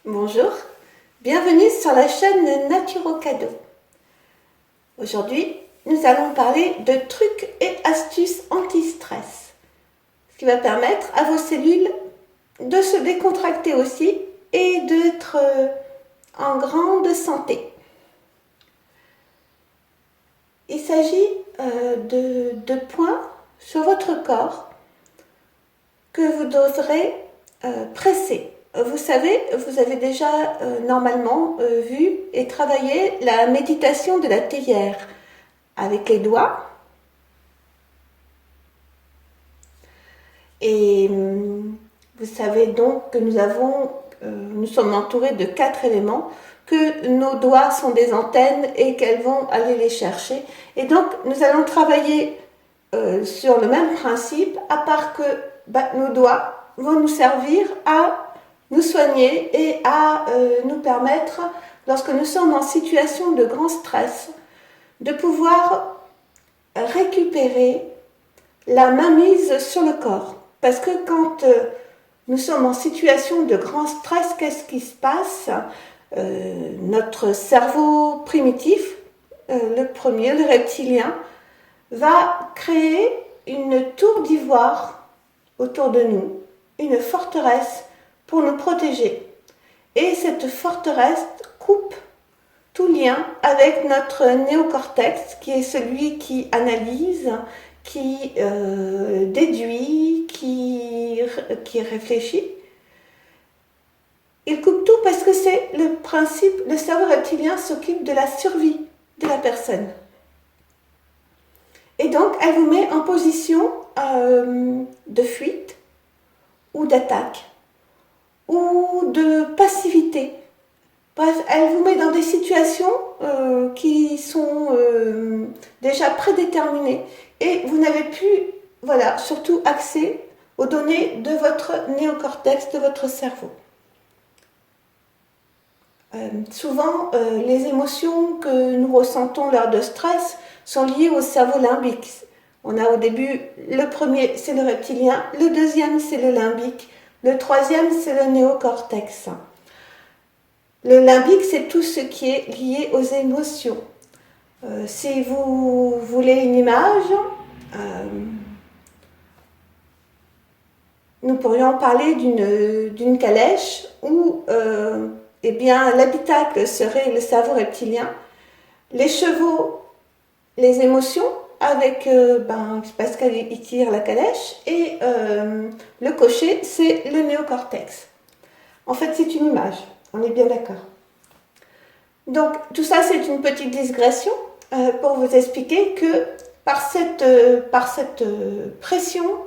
Bonjour, bienvenue sur la chaîne Naturocado. Aujourd'hui, nous allons parler de trucs et astuces anti-stress, ce qui va permettre à vos cellules de se décontracter aussi et d'être en grande santé. Il s'agit de points sur votre corps que vous devrez presser. Vous savez, vous avez déjà normalement vu et travaillé la méditation de la théière avec les doigts. Et vous savez donc que nous sommes entourés de 4 éléments, que nos doigts sont des antennes et qu'elles vont aller les chercher. Et donc, nous allons travailler sur le même principe, à part que nos doigts vont nous servir à nous soigner et à nous permettre, lorsque nous sommes en situation de grand stress, de pouvoir récupérer la mainmise sur le corps. Parce que quand nous sommes en situation de grand stress, qu'est-ce qui se passe ? Notre cerveau primitif, le premier, le reptilien, va créer une tour d'ivoire autour de nous, une forteresse pour nous protéger. Et cette forteresse coupe tout lien avec notre néocortex, qui est celui qui analyse, qui déduit, qui réfléchit. Il coupe tout parce que c'est le principe, le cerveau reptilien s'occupe de la survie de la personne. Et donc, elle vous met en position de fuite ou d'attaque ou de passivité. Bref, elle vous met dans des situations qui sont déjà prédéterminées et vous n'avez plus, surtout accès aux données de votre néocortex, de votre cerveau. Souvent, les émotions que nous ressentons lors de stress sont liées au cerveau limbique. On a au début, le premier, c'est le reptilien, le deuxième, c'est le limbique, le troisième, c'est le néocortex. Le limbique, c'est tout ce qui est lié aux émotions. Si vous voulez une image, nous pourrions parler d'une calèche où l'habitacle serait le cerveau reptilien, les chevaux, les émotions, avec Pascal il tire la calèche, et le cocher, c'est le néocortex. En fait, c'est une image, on est bien d'accord. Donc, tout ça, c'est une petite digression pour vous expliquer que par cette pression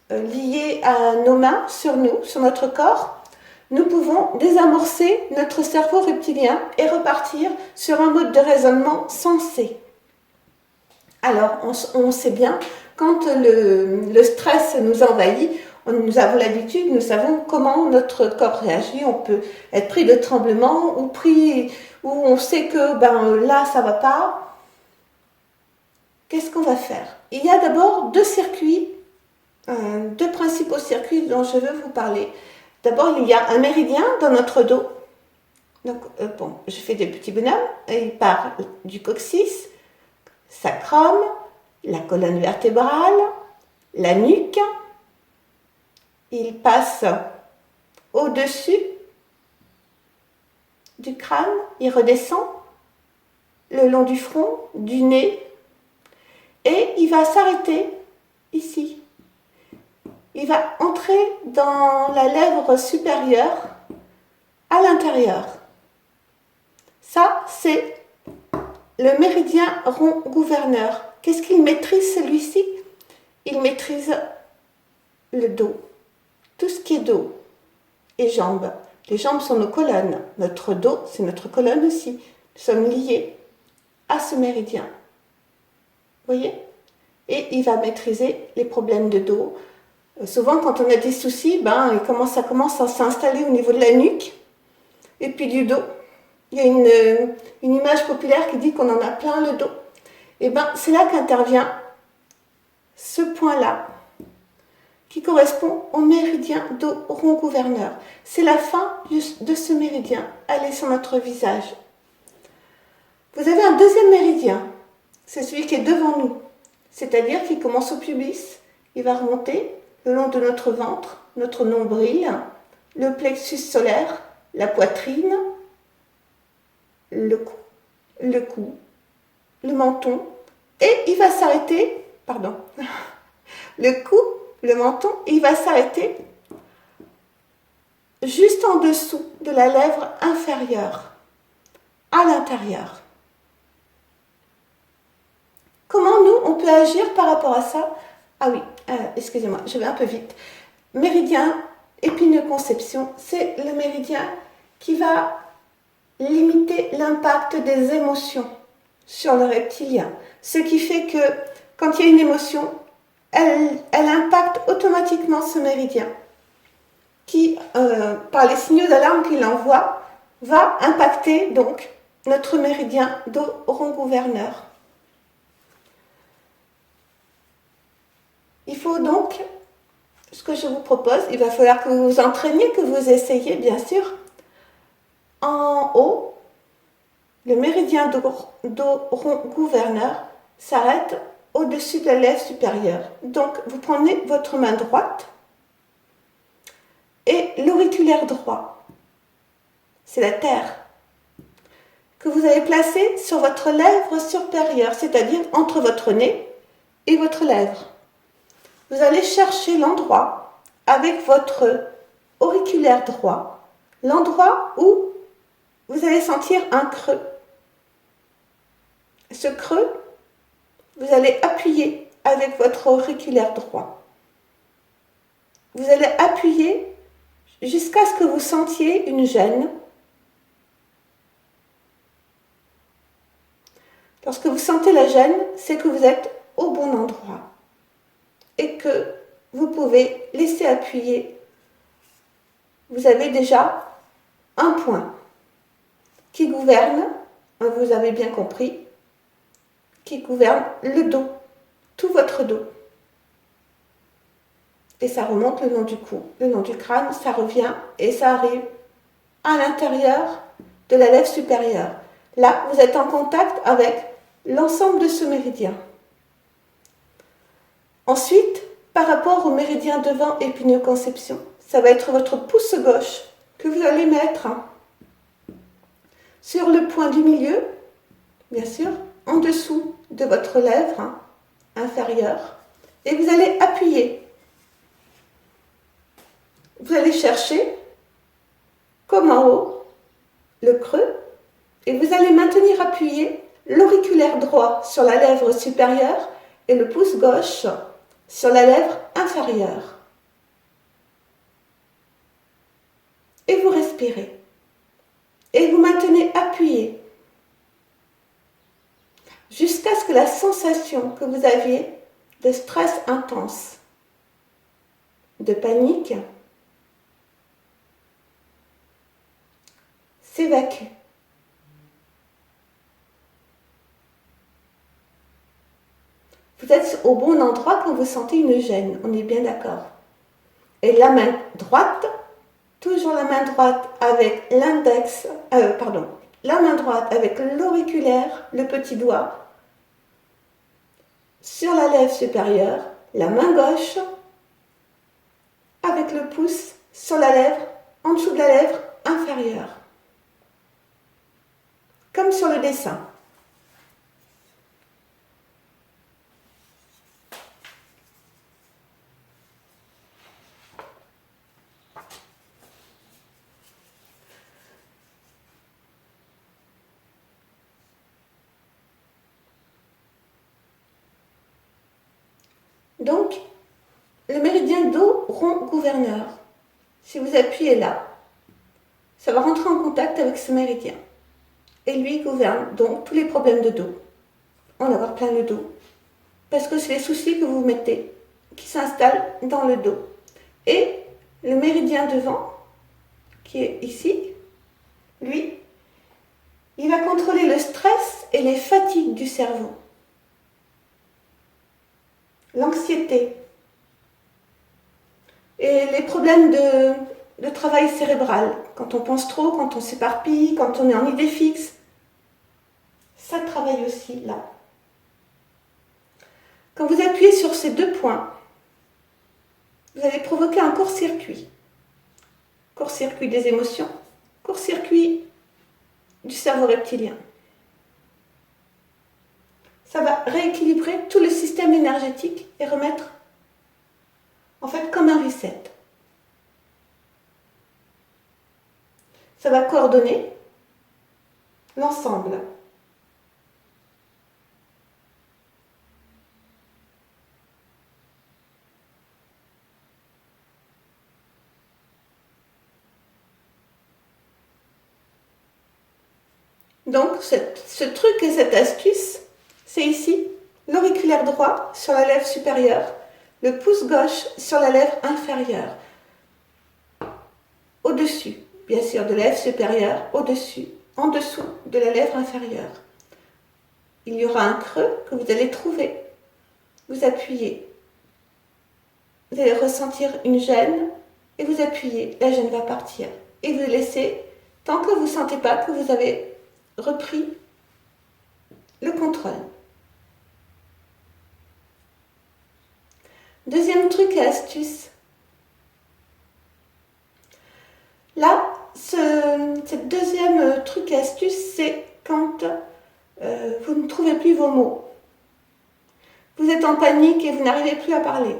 liée à nos mains, sur nous, sur notre corps, nous pouvons désamorcer notre cerveau reptilien et repartir sur un mode de raisonnement sensé. Alors, on sait bien, quand le stress nous envahit, nous avons l'habitude, nous savons comment notre corps réagit. On peut être pris de tremblements ou on sait que là, ça ne va pas. Qu'est-ce qu'on va faire ? Il y a d'abord deux principaux circuits dont je veux vous parler. D'abord, il y a un méridien dans notre dos. Donc, je fais des petits bonhommes. Il part du coccyx, sacrum, la colonne vertébrale, la nuque. Il passe au-dessus du crâne, il redescend le long du front, du nez, et il va s'arrêter ici. Il va entrer dans la lèvre supérieure à l'intérieur. Ça, c'est le méridien rond gouverneur. Qu'est-ce qu'il maîtrise, celui-ci ? Il maîtrise le dos, tout ce qui est dos et jambes. Les jambes sont nos colonnes. Notre dos, c'est notre colonne aussi. Nous sommes liés à ce méridien. Vous voyez ? Et il va maîtriser les problèmes de dos. Souvent, quand on a des soucis, ça commence à s'installer au niveau de la nuque et puis du dos. Il y a une image populaire qui dit qu'on en a plein le dos. Et c'est là qu'intervient ce point-là, qui correspond au méridien dos rond gouverneur. C'est la fin de ce méridien. Elle est sur notre visage. Vous avez un deuxième méridien. C'est celui qui est devant nous. C'est-à-dire qu'il commence au pubis. Il va remonter le long de notre ventre, notre nombril, le plexus solaire, la poitrine, le cou, le menton. Et il va s'arrêter, le cou, le menton, il va s'arrêter juste en dessous de la lèvre inférieure, à l'intérieur. Comment nous, on peut agir par rapport à ça? Ah oui, excusez-moi, je vais un peu vite. Méridien épineux conception, c'est le méridien qui va limiter l'impact des émotions sur le reptilien. Ce qui fait que quand il y a une émotion, elle impacte automatiquement ce méridien qui, par les signaux d'alarme qu'il envoie, va impacter donc notre méridien dos rond gouverneur. Il faut donc, ce que je vous propose, il va falloir que vous vous entraîniez, que vous essayiez bien sûr. En haut, le méridien dos rond gouverneur s'arrête au-dessus de la lèvre supérieure. Donc, vous prenez votre main droite et l'auriculaire droit, c'est la terre, que vous avez placé sur votre lèvre supérieure, c'est-à-dire entre votre nez et votre lèvre. Vous allez chercher l'endroit avec votre auriculaire droit, l'endroit où vous allez sentir un creux. Ce creux, vous allez appuyer avec votre auriculaire droit. Vous allez appuyer jusqu'à ce que vous sentiez une gêne. Lorsque vous sentez la gêne, c'est que vous êtes au bon endroit et que vous pouvez laisser appuyer. Vous avez déjà un point qui gouverne, vous avez bien compris, qui gouverne le dos, tout votre dos. Et ça remonte le long du cou, le long du crâne, ça revient et ça arrive à l'intérieur de la lèvre supérieure. Là, vous êtes en contact avec l'ensemble de ce méridien. Ensuite, par rapport au méridien devant épineux conception, ça va être votre pouce gauche que vous allez mettre sur le point du milieu, bien sûr, en dessous de votre lèvre inférieure, et vous allez appuyer. Vous allez chercher, comme en haut, le creux, et vous allez maintenir appuyé l'auriculaire droit sur la lèvre supérieure et le pouce gauche sur la lèvre inférieure. Et vous respirez. Et vous maintenez appuyé jusqu'à ce que la sensation que vous aviez de stress intense, de panique, s'évacue. Vous êtes au bon endroit quand vous sentez une gêne, on est bien d'accord. Et la main droite, toujours la main droite avec l'index, la main droite avec l'auriculaire, le petit doigt, sur la lèvre supérieure, la main gauche avec le pouce sur la lèvre, en dessous de la lèvre inférieure. Comme sur le dessin. Donc, le méridien dos rond gouverneur, si vous appuyez là, ça va rentrer en contact avec ce méridien. Et lui gouverne donc tous les problèmes de dos. En avoir plein le dos. Parce que c'est les soucis que vous mettez qui s'installent dans le dos. Et le méridien devant, qui est ici, lui, il va contrôler le stress et les fatigues du cerveau. L'anxiété. et les problèmes de travail cérébral, quand on pense trop, quand on s'éparpille, quand on est en idée fixe. Ça travaille aussi là. Quand vous appuyez sur ces deux points, vous allez provoquer un court-circuit. Court-circuit des émotions, court-circuit du cerveau reptilien. Ça va rééquilibrer tout le système énergétique et remettre, en fait, comme un reset. Ça va coordonner l'ensemble. Donc, ce truc et cette astuce, c'est ici, l'auriculaire droit sur la lèvre supérieure, le pouce gauche sur la lèvre inférieure, au-dessus, bien sûr, de la lèvre supérieure, au-dessus, en dessous de la lèvre inférieure. Il y aura un creux que vous allez trouver. Vous appuyez. Vous allez ressentir une gêne et vous appuyez. La gêne va partir. Et vous laissez, tant que vous ne sentez pas que vous avez repris le contrôle. Deuxième truc et astuce. Là, cette deuxième truc et astuce, c'est quand vous ne trouvez plus vos mots. Vous êtes en panique et vous n'arrivez plus à parler.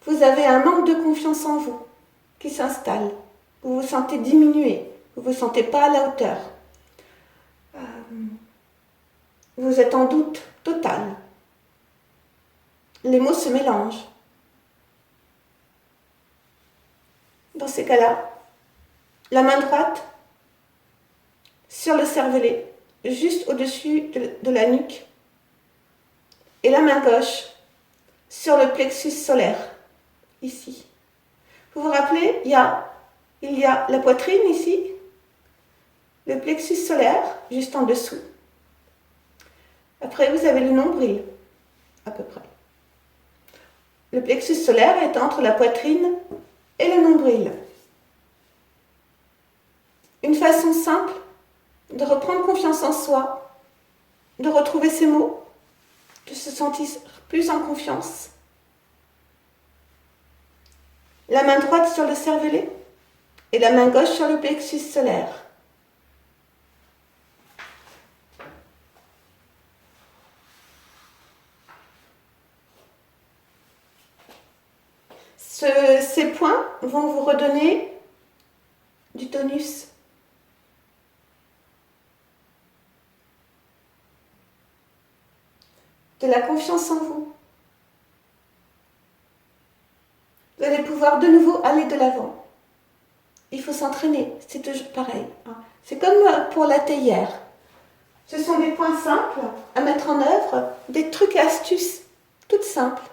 Vous avez un manque de confiance en vous qui s'installe. Vous vous sentez diminué. Vous ne vous sentez pas à la hauteur. Vous êtes en doute total. Les mots se mélangent. Dans ces cas-là, la main droite sur le cervelet, juste au-dessus de la nuque, et la main gauche sur le plexus solaire, ici. Vous vous rappelez, il y a la poitrine ici, le plexus solaire, juste en dessous. Après, vous avez le nombril, à peu près. Le plexus solaire est entre la poitrine et le nombril. Une façon simple de reprendre confiance en soi, de retrouver ses mots, de se sentir plus en confiance. La main droite sur le cervelet et la main gauche sur le plexus solaire. Ces points vont vous redonner du tonus. De la confiance en vous. Vous allez pouvoir de nouveau aller de l'avant. Il faut s'entraîner, c'est toujours pareil. C'est comme pour la théière. Ce sont des points simples à mettre en œuvre, des trucs et astuces, toutes simples.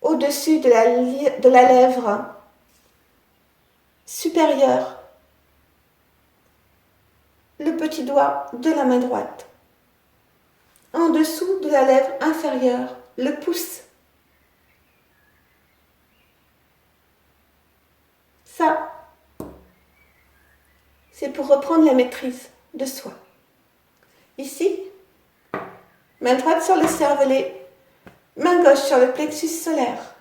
Au-dessus de la lèvre supérieure, le petit doigt de la main droite. En dessous de la lèvre inférieure, le pouce. Ça, c'est pour reprendre la maîtrise de soi. Ici, main droite sur le cervelet, main gauche sur le plexus solaire.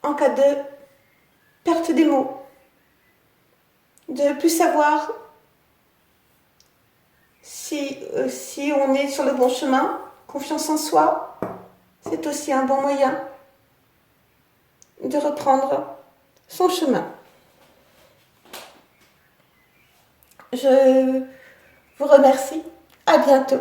En cas de perte des mots, de ne plus savoir si on est sur le bon chemin, confiance en soi, c'est aussi un bon moyen de reprendre son chemin. Je vous remercie. À bientôt.